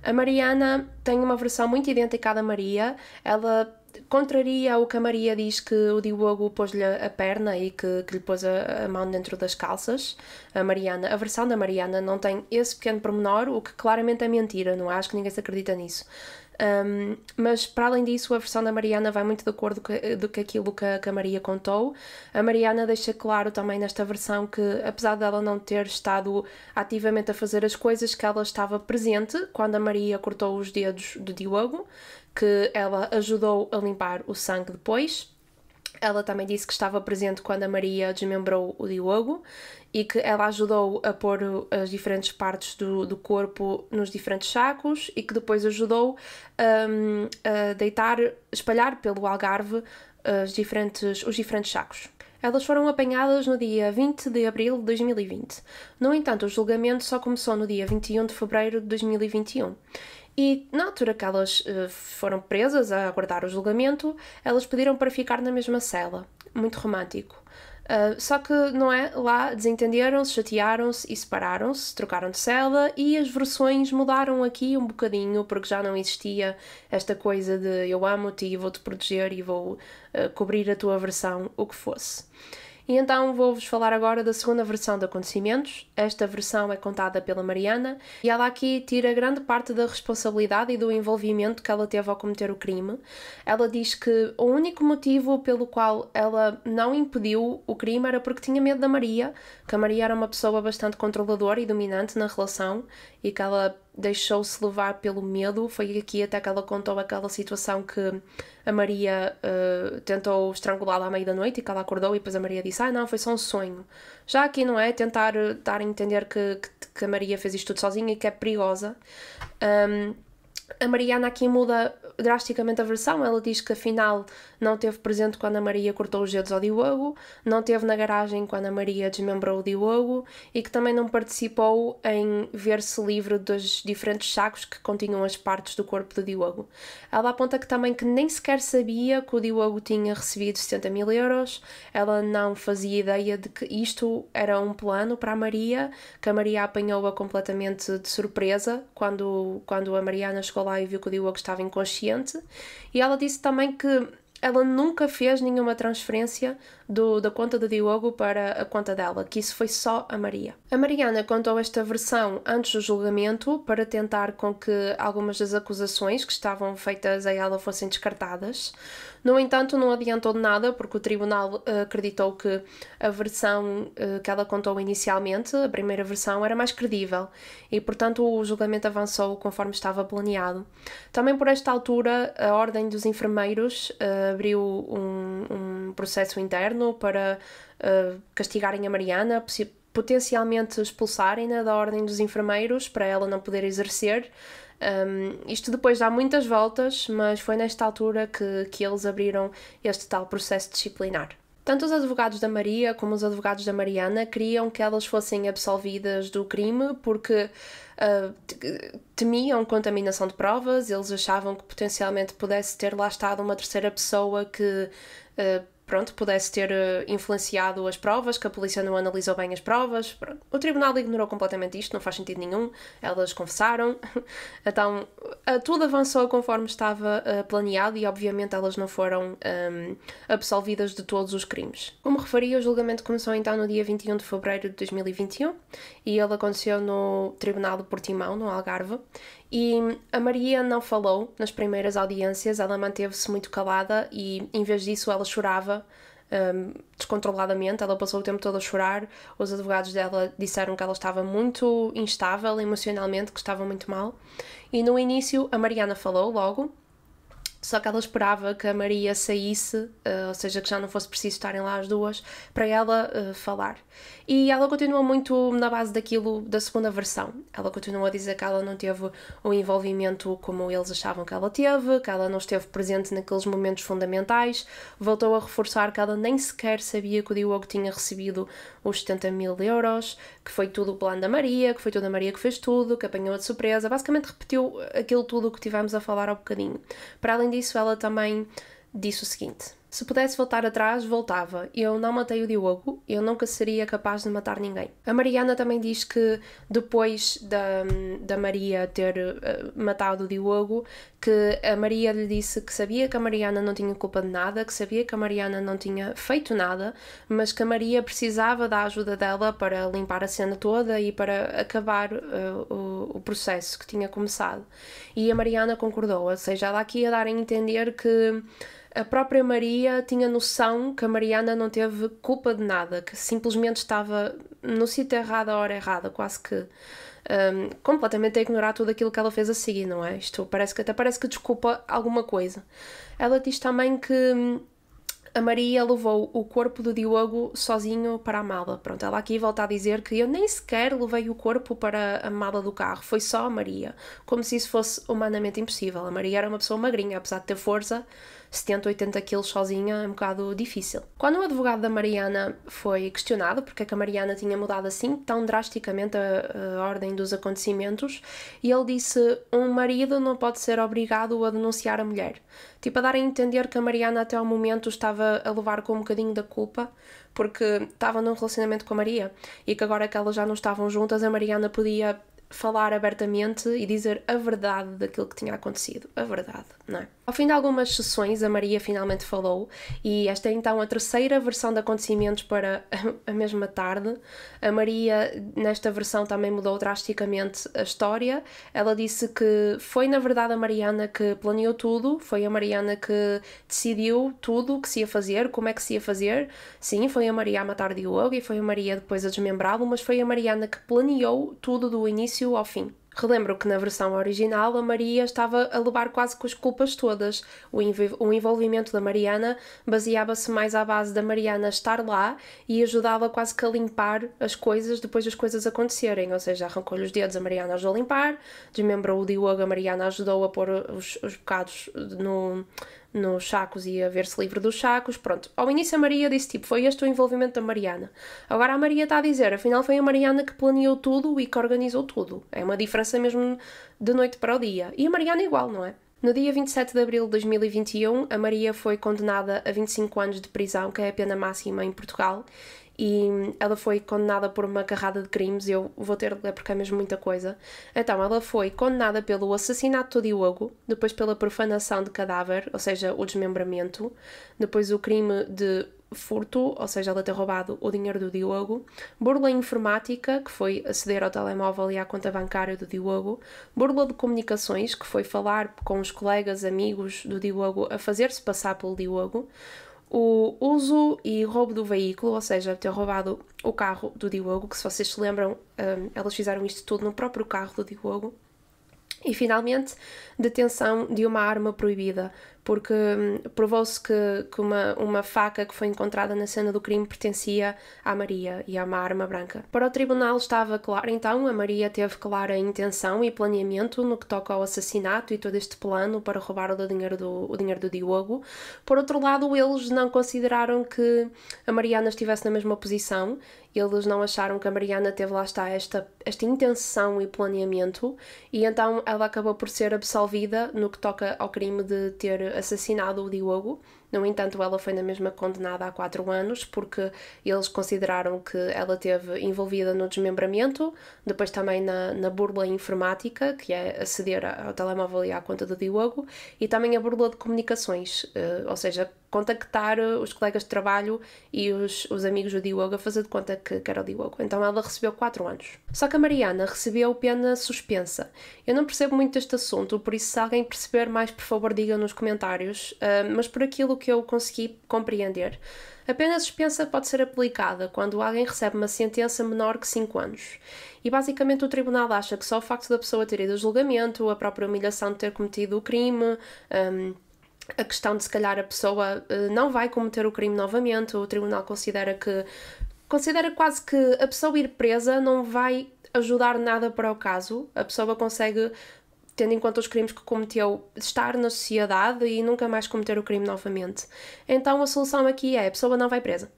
S1: A Mariana tem uma versão muito idêntica à da Maria. Ela contraria o que a Maria diz, que o Diogo pôs-lhe a perna e que lhe pôs a mão dentro das calças. A versão da Mariana não tem esse pequeno pormenor, o que claramente é mentira, não acho que ninguém se acredita nisso. Mas para além disso, a versão da Mariana vai muito de acordo com aquilo que a Maria contou. A Mariana deixa claro também nesta versão que, apesar dela não ter estado ativamente a fazer as coisas, que ela estava presente quando a Maria cortou os dedos do Diogo, que ela ajudou a limpar o sangue depois. Ela também disse que estava presente quando a Maria desmembrou o Diogo e que ela ajudou a pôr as diferentes partes do corpo nos diferentes sacos e que depois ajudou a espalhar pelo Algarve os diferentes sacos. Elas foram apanhadas no dia 20 de abril de 2020. No entanto, o julgamento só começou no dia 21 de fevereiro de 2021. E na altura que elas foram presas a aguardar o julgamento, elas pediram para ficar na mesma cela. Muito romântico. Só que, não é? Lá desentenderam-se, chatearam-se e separaram-se, trocaram de cela e as versões mudaram aqui um bocadinho porque já não existia esta coisa de eu amo-te e vou-te proteger e vou cobrir a tua versão, o que fosse. E então vou-vos falar agora da segunda versão de acontecimentos. Esta versão é contada pela Mariana e ela aqui tira grande parte da responsabilidade e do envolvimento que ela teve ao cometer o crime. Ela diz que o único motivo pelo qual ela não impediu o crime era porque tinha medo da Maria, que a Maria era uma pessoa bastante controladora e dominante na relação e que ela deixou-se levar pelo medo. Foi aqui até que ela contou aquela situação que a Maria tentou estrangulá-la à meia da noite e que ela acordou e depois a Maria disse não, foi só um sonho. Já aqui, não é? Tentar dar a entender que a Maria fez isto tudo sozinha e que é perigosa. A Mariana aqui muda drasticamente a versão. Ela diz que afinal não teve presente quando a Maria cortou os dedos ao Diogo, não teve na garagem quando a Maria desmembrou o Diogo e que também não participou em ver-se livre dos diferentes sacos que continham as partes do corpo do Diogo. Ela aponta que também que nem sequer sabia que o Diogo tinha recebido 70.000 euros, ela não fazia ideia de que isto era um plano para a Maria, que a Maria apanhou-a completamente de surpresa quando a Mariana chegou lá e viu que o Diogo estava inconsciente. E ela disse também que ela nunca fez nenhuma transferência da conta do Diogo para a conta dela, que isso foi só a Maria. A Mariana contou esta versão antes do julgamento para tentar com que algumas das acusações que estavam feitas a ela fossem descartadas. No entanto, não adiantou de nada porque o tribunal acreditou que a versão que ela contou inicialmente, a primeira versão, era mais credível e, portanto, o julgamento avançou conforme estava planeado. Também por esta altura, a Ordem dos Enfermeiros abriu um processo interno para castigarem a Mariana, potencialmente expulsarem-na da Ordem dos Enfermeiros para ela não poder exercer. Isto depois dá muitas voltas, mas foi nesta altura que eles abriram este tal processo disciplinar. Tanto os advogados da Maria como os advogados da Mariana queriam que elas fossem absolvidas do crime porque temiam contaminação de provas. Eles achavam que potencialmente pudesse ter lá estado uma terceira pessoa que pudesse ter influenciado as provas, que a polícia não analisou bem as provas. Pronto. O tribunal ignorou completamente isto, não faz sentido nenhum, elas confessaram. Então, tudo avançou conforme estava planeado e, obviamente, elas não foram absolvidas de todos os crimes. Como referi, o julgamento começou então no dia 21 de fevereiro de 2021 e ele aconteceu no Tribunal de Portimão, no Algarve. E a Maria não falou nas primeiras audiências, ela manteve-se muito calada e, em vez disso, ela chorava descontroladamente, ela passou o tempo todo a chorar. Os advogados dela disseram que ela estava muito instável emocionalmente, que estava muito mal. E no início a Mariana falou logo, só que ela esperava que a Maria saísse, ou seja, que já não fosse preciso estarem lá as duas, para ela falar. E ela continuou muito na base daquilo da segunda versão. Ela continuou a dizer que ela não teve o envolvimento como eles achavam que ela teve, que ela não esteve presente naqueles momentos fundamentais. Voltou a reforçar que ela nem sequer sabia que o Diogo tinha recebido os 70.000 euros, que foi tudo o plano da Maria, que foi toda a Maria que fez tudo, que apanhou de surpresa. Basicamente repetiu aquilo tudo que tivemos a falar há bocadinho. Para além disso, ela também disse o seguinte: se pudesse voltar atrás, voltava. Eu não matei o Diogo, eu nunca seria capaz de matar ninguém. A Mariana também diz que depois da Maria ter matado o Diogo, que a Maria lhe disse que sabia que a Mariana não tinha culpa de nada, que sabia que a Mariana não tinha feito nada, mas que a Maria precisava da ajuda dela para limpar a cena toda e para acabar o processo que tinha começado. E a Mariana concordou, ou seja, ela aqui ia dar a entender que a própria Maria tinha noção que a Mariana não teve culpa de nada, que simplesmente estava no sítio errado à hora errada, quase que completamente a ignorar tudo aquilo que ela fez a seguir, não é? Isto até parece que desculpa alguma coisa. Ela diz também que a Maria levou o corpo do Diogo sozinho para a mala. Pronto, ela aqui volta a dizer que eu nem sequer levei o corpo para a mala do carro, foi só a Maria, como se isso fosse humanamente impossível. A Maria era uma pessoa magrinha, apesar de ter força, 70, 80 quilos sozinha é um bocado difícil. Quando o advogado da Mariana foi questionado porque é que a Mariana tinha mudado assim tão drasticamente a ordem dos acontecimentos, e ele disse: um marido não pode ser obrigado a denunciar a mulher. Tipo, a dar a entender que a Mariana até ao momento estava a levar com um bocadinho da culpa, porque estava num relacionamento com a Maria, e que agora que elas já não estavam juntas, a Mariana podia falar abertamente e dizer a verdade daquilo que tinha acontecido. A verdade, não é? Ao fim de algumas sessões, a Maria finalmente falou, e esta é então a terceira versão de acontecimentos para a mesma tarde. A Maria, nesta versão, também mudou drasticamente a história. Ela disse que foi, na verdade, a Mariana que planeou tudo, foi a Mariana que decidiu tudo o que se ia fazer, como é que se ia fazer. Sim, foi a Maria a matar Diogo e foi a Maria depois a desmembrá-lo, mas foi a Mariana que planeou tudo do início ao fim. Relembro que na versão original a Maria estava a levar quase com as culpas todas. O envolvimento da Mariana baseava-se mais à base da Mariana estar lá e ajudava quase que a limpar as coisas depois das coisas acontecerem. Ou seja, arrancou-lhe os dedos, a Mariana ajudou a limpar, desmembrou o Diogo, a Mariana ajudou a pôr os bocados nos sacos e a ver-se livre dos sacos. Pronto, ao início a Maria disse tipo, foi este o envolvimento da Mariana. Agora a Maria está a dizer, afinal foi a Mariana que planeou tudo e que organizou tudo. É uma diferença mesmo de noite para o dia. E a Mariana igual, não é? No dia 27 de abril de 2021, a Maria foi condenada a 25 anos de prisão, que é a pena máxima em Portugal, e ela foi condenada por uma carrada de crimes. Eu vou ter de ler porque é mesmo muita coisa. Então, ela foi condenada pelo assassinato do Diogo, depois pela profanação de cadáver, ou seja, o desmembramento, depois o crime de furto, ou seja, ela ter roubado o dinheiro do Diogo, burla informática, que foi aceder ao telemóvel e à conta bancária do Diogo, burla de comunicações, que foi falar com os colegas, amigos do Diogo a fazer-se passar pelo Diogo, o uso e roubo do veículo, ou seja, ter roubado o carro do Diogo, que se vocês se lembram, elas fizeram isto tudo no próprio carro do Diogo. E, finalmente, detenção de uma arma proibida, porque provou-se que uma faca que foi encontrada na cena do crime pertencia à Maria e é uma arma branca. Para o tribunal estava claro, então, a Maria teve clara intenção e planeamento no que toca ao assassinato e todo este plano para roubar o dinheiro do Diogo. Por outro lado, eles não consideraram que a Mariana estivesse na mesma posição. Eles não acharam que a Mariana teve, lá está, esta intenção e planeamento, e então ela acabou por ser absolvida no que toca ao crime de ter assassinado o Diogo. No entanto, ela foi na mesma condenada a 4 anos, porque eles consideraram que ela esteve envolvida no desmembramento, depois também na burla informática, que é aceder ao telemóvel e à conta do Diogo, e também a burla de comunicações, ou seja, contactar os colegas de trabalho e os amigos do Diogo a fazer de conta que era o Diogo. Então ela recebeu 4 anos. Só que a Mariana recebeu pena suspensa. Eu não percebo muito este assunto, por isso se alguém perceber mais, por favor, diga nos comentários, mas por aquilo que eu consegui compreender, a pena suspensa pode ser aplicada quando alguém recebe uma sentença menor que 5 anos. E basicamente o tribunal acha que só o facto da pessoa ter ido a julgamento, a própria humilhação de ter cometido o crime, a questão de se calhar a pessoa não vai cometer o crime novamente, o tribunal considera quase que a pessoa ir presa não vai ajudar nada para o caso. A pessoa consegue, tendo em conta os crimes que cometeu, estar na sociedade e nunca mais cometer o crime novamente. Então a solução aqui é, a pessoa não vai presa.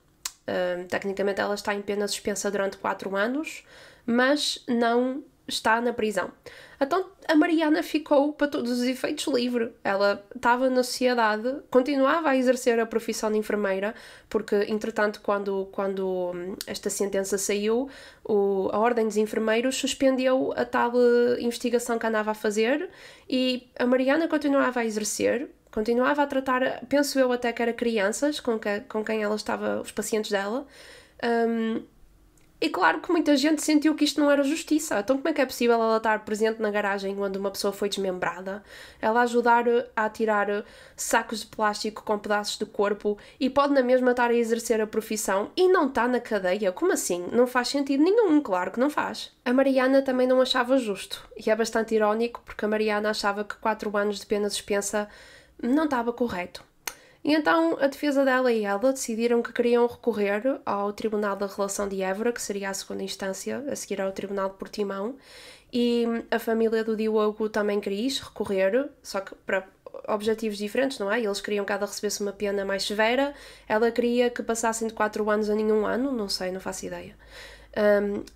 S1: Tecnicamente ela está em pena suspensa durante 4 anos, mas não está na prisão. Então a Mariana ficou, para todos os efeitos, livre. Ela estava na sociedade, continuava a exercer a profissão de enfermeira, porque, entretanto, quando esta sentença saiu, a Ordem dos Enfermeiros suspendeu a tal investigação que andava a fazer e a Mariana continuava a exercer, continuava a tratar, penso eu até que era crianças com quem ela estava, os pacientes dela. E claro que muita gente sentiu que isto não era justiça. Então como é que é possível ela estar presente na garagem onde uma pessoa foi desmembrada, ela ajudar a tirar sacos de plástico com pedaços do corpo e pode na mesma estar a exercer a profissão e não está na cadeia? Como assim? Não faz sentido nenhum, claro que não faz. A Mariana também não achava justo, e é bastante irónico porque a Mariana achava que 4 anos de pena suspensa não estava correto. E então a defesa dela e ela decidiram que queriam recorrer ao Tribunal da Relação de Évora, que seria a segunda instância, a seguir ao Tribunal de Portimão, e a família do Diogo também quis recorrer, só que para objetivos diferentes, não é? Eles queriam que ela recebesse uma pena mais severa, ela queria que passassem de 4 anos a nenhum ano, não sei, não faço ideia.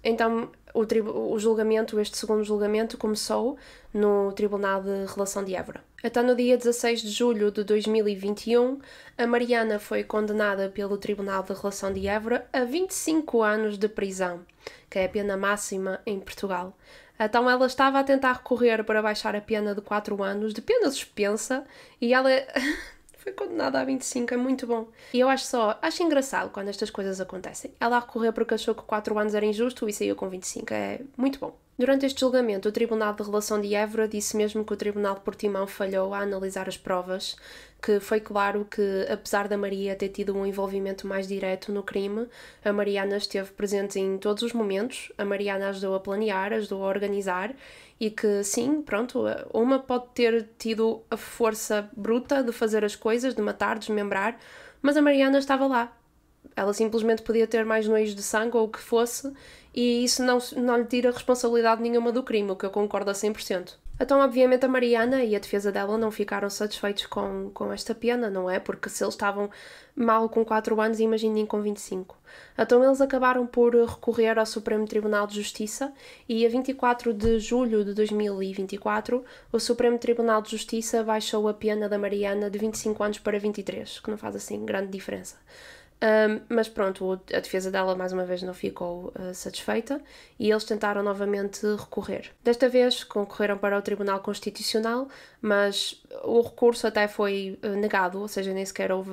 S1: Então, o julgamento, este segundo julgamento, começou no Tribunal de Relação de Évora. Até no dia 16 de julho de 2021, a Mariana foi condenada pelo Tribunal de Relação de Évora a 25 anos de prisão, que é a pena máxima em Portugal. Então ela estava a tentar recorrer para baixar a pena de 4 anos, de pena suspensa, e ela foi condenada a 25, é muito bom. E eu acho engraçado quando estas coisas acontecem. Ela a recorrer porque achou que 4 anos era injusto e saiu com 25, é muito bom. Durante este julgamento, o Tribunal de Relação de Évora disse mesmo que o Tribunal de Portimão falhou a analisar as provas, que foi claro que, apesar da Maria ter tido um envolvimento mais direto no crime, a Mariana esteve presente em todos os momentos, a Mariana ajudou a planear, ajudou a organizar, e que sim, pronto, uma pode ter tido a força bruta de fazer as coisas, de matar, desmembrar, mas a Mariana estava lá. Ela simplesmente podia ter mais nojo de sangue ou o que fosse, e isso não lhe tira responsabilidade nenhuma do crime, o que eu concordo a 100%. Então, obviamente, a Mariana e a defesa dela não ficaram satisfeitos com esta pena, não é? Porque se eles estavam mal com 4 anos, imaginem com 25. Então, eles acabaram por recorrer ao Supremo Tribunal de Justiça e a 24 de julho de 2024, o Supremo Tribunal de Justiça baixou a pena da Mariana de 25 anos para 23, que não faz assim grande diferença. Mas pronto, a defesa dela mais uma vez não ficou satisfeita e eles tentaram novamente recorrer. Desta vez concorreram para o Tribunal Constitucional, mas o recurso até foi negado, ou seja, nem sequer houve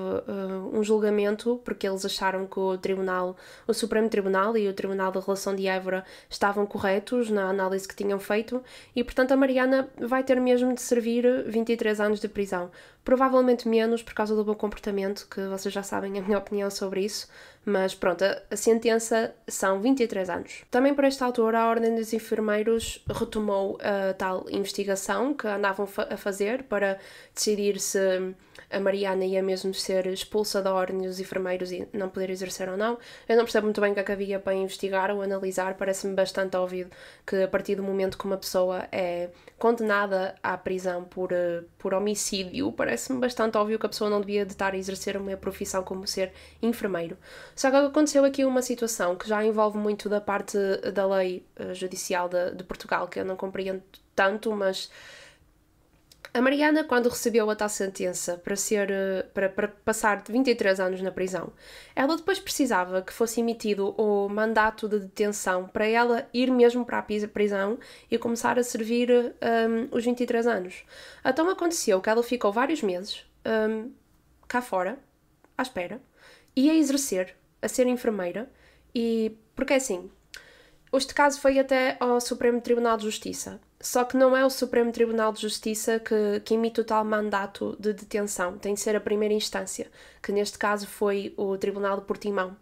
S1: um julgamento, porque eles acharam que o Supremo Tribunal e o Tribunal de Relação de Évora estavam corretos na análise que tinham feito e, portanto, a Mariana vai ter mesmo de servir 23 anos de prisão. Provavelmente menos por causa do bom comportamento, que vocês já sabem a minha opinião sobre isso, mas pronto, a sentença são 23 anos. Também por esta altura a Ordem dos Enfermeiros retomou a tal investigação que andavam a fazer para decidir se a Mariana ia mesmo ser expulsa da Ordem dos Enfermeiros e não poder exercer ou não. Eu não percebo muito bem o que é que havia para investigar ou analisar, parece-me bastante óbvio que a partir do momento que uma pessoa é condenada à prisão por homicídio, parece-me bastante óbvio que a pessoa não devia de estar a exercer uma profissão como ser enfermeiro. Só que aconteceu aqui uma situação que já envolve muito da parte da lei judicial de Portugal, que eu não compreendo tanto, mas a Mariana, quando recebeu a tal sentença para passar de 23 anos na prisão, ela depois precisava que fosse emitido o mandato de detenção para ela ir mesmo para a prisão e começar a servir os 23 anos. Então aconteceu que ela ficou vários meses cá fora, à espera, e a exercer, a ser enfermeira, e porque assim, este caso foi até ao Supremo Tribunal de Justiça. Só que não é o Supremo Tribunal de Justiça que emite o tal mandato de detenção. Tem de ser a primeira instância, que neste caso foi o Tribunal de Portimão.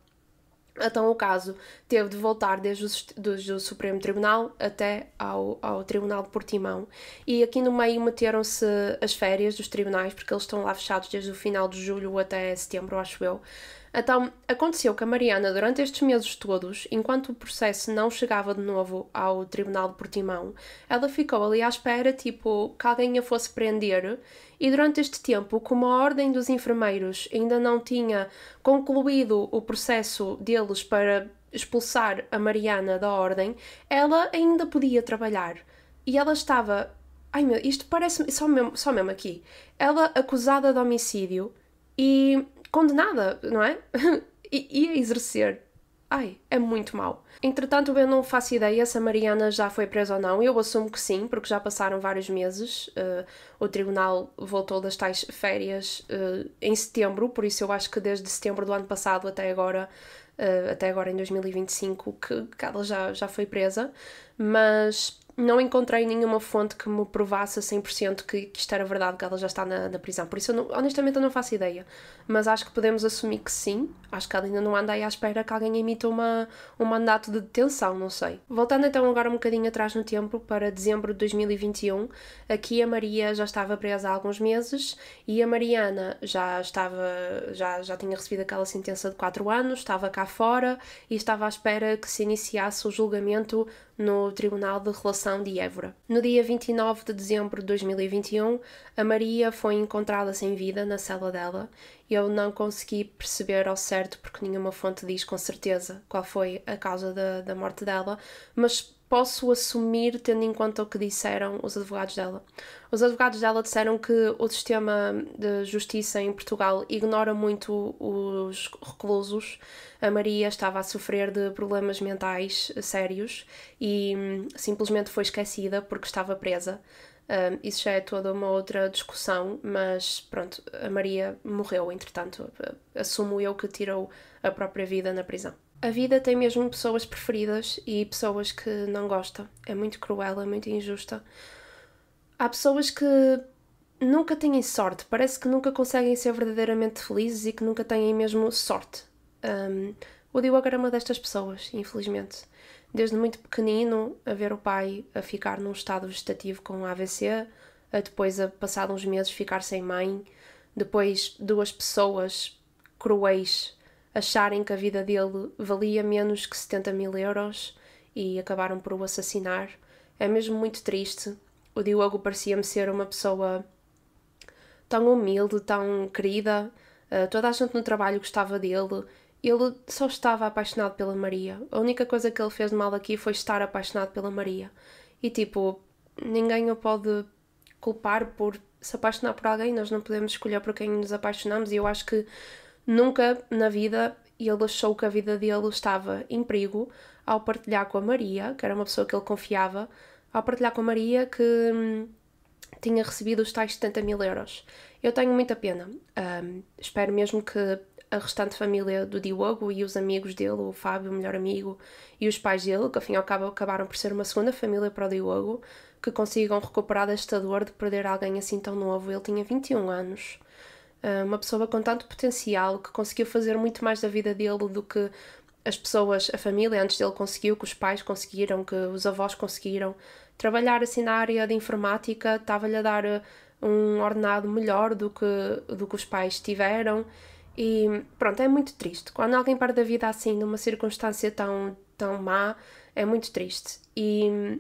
S1: Então o caso teve de voltar desde o Supremo Tribunal até ao Tribunal de Portimão. E aqui no meio meteram-se as férias dos tribunais, porque eles estão lá fechados desde o final de julho até setembro, acho eu. Então, aconteceu que a Mariana, durante estes meses todos, enquanto o processo não chegava de novo ao Tribunal de Portimão, ela ficou ali à espera, tipo, que alguém a fosse prender, e durante este tempo, como a Ordem dos Enfermeiros ainda não tinha concluído o processo deles para expulsar a Mariana da Ordem, ela ainda podia trabalhar. E ela estava... Ai meu, isto parece... Só mesmo aqui. Ela acusada de homicídio e... condenada, não é? e a exercer. Ai, é muito mau. Entretanto, eu não faço ideia se a Mariana já foi presa ou não. Eu assumo que sim, porque já passaram vários meses. O tribunal voltou das tais férias em setembro, por isso eu acho que desde setembro do ano passado até agora em 2025, que ela já foi presa. Mas não encontrei nenhuma fonte que me provasse a 100% que isto era verdade, que ela já está na prisão. Por isso, honestamente, eu não faço ideia. Mas acho que podemos assumir que sim. Acho que ela ainda não anda aí à espera que alguém emita um mandato de detenção, não sei. Voltando então agora um bocadinho atrás no tempo, para dezembro de 2021, aqui a Maria já estava presa há alguns meses e a Mariana já tinha recebido aquela sentença de 4 anos, estava cá fora e estava à espera que se iniciasse o julgamento no Tribunal de Relação de Évora. No dia 29 de dezembro de 2021, a Maria foi encontrada sem vida na cela dela. Eu não consegui perceber ao certo, porque nenhuma fonte diz com certeza qual foi a causa da morte dela, mas posso assumir, tendo em conta o que disseram os advogados dela. Os advogados dela disseram que o sistema de justiça em Portugal ignora muito os reclusos. A Maria estava a sofrer de problemas mentais sérios e simplesmente foi esquecida porque estava presa. Isso já é toda uma outra discussão, mas pronto, a Maria morreu, entretanto. Assumo eu que tirou a própria vida na prisão. A vida tem mesmo pessoas preferidas e pessoas que não gosta. É muito cruel, é muito injusta. Há pessoas que nunca têm sorte, parece que nunca conseguem ser verdadeiramente felizes e que nunca têm mesmo sorte. O Diogo era uma destas pessoas, infelizmente. Desde muito pequenino, a ver o pai a ficar num estado vegetativo com AVC, a depois, passado uns meses, ficar sem mãe, depois 2 pessoas cruéis acharem que a vida dele valia menos que 70 mil euros e acabaram por o assassinar. É mesmo muito triste. O Diogo parecia-me ser uma pessoa tão humilde, tão querida. Toda a gente no trabalho gostava dele. Ele só estava apaixonado pela Maria. A única coisa que ele fez de mal aqui foi estar apaixonado pela Maria. E tipo, ninguém o pode culpar por se apaixonar por alguém. Nós não podemos escolher por quem nos apaixonamos e eu acho que nunca na vida ele achou que a vida dele estava em perigo ao partilhar com a Maria, que era uma pessoa que ele confiava, ao partilhar com a Maria que tinha recebido os tais 70 mil euros. Eu tenho muita pena. Espero mesmo que a restante família do Diogo e os amigos dele, o Fábio, o melhor amigo, e os pais dele, que afinal acabaram por ser uma segunda família para o Diogo, que consigam recuperar desta dor de perder alguém assim tão novo. Ele tinha 21 anos. Uma pessoa com tanto potencial, que conseguiu fazer muito mais da vida dele do que as pessoas, a família antes dele conseguiu, que os pais conseguiram, que os avós conseguiram. Trabalhar assim na área de informática estava-lhe a dar um ordenado melhor do que os pais tiveram. E pronto, é muito triste. Quando alguém perde a vida assim, numa circunstância tão má, é muito triste. E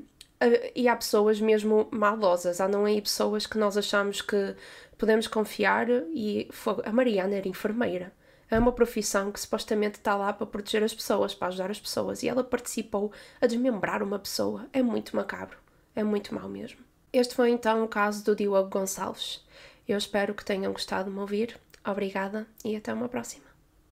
S1: há pessoas mesmo maldosas, há não aí pessoas que nós achamos que podemos confiar e a Mariana era enfermeira. É uma profissão que supostamente está lá para proteger as pessoas, para ajudar as pessoas, e ela participou a desmembrar uma pessoa. É muito macabro, é muito mau mesmo. Este foi então o caso do Diogo Gonçalves. Eu espero que tenham gostado de me ouvir. Obrigada e até uma próxima.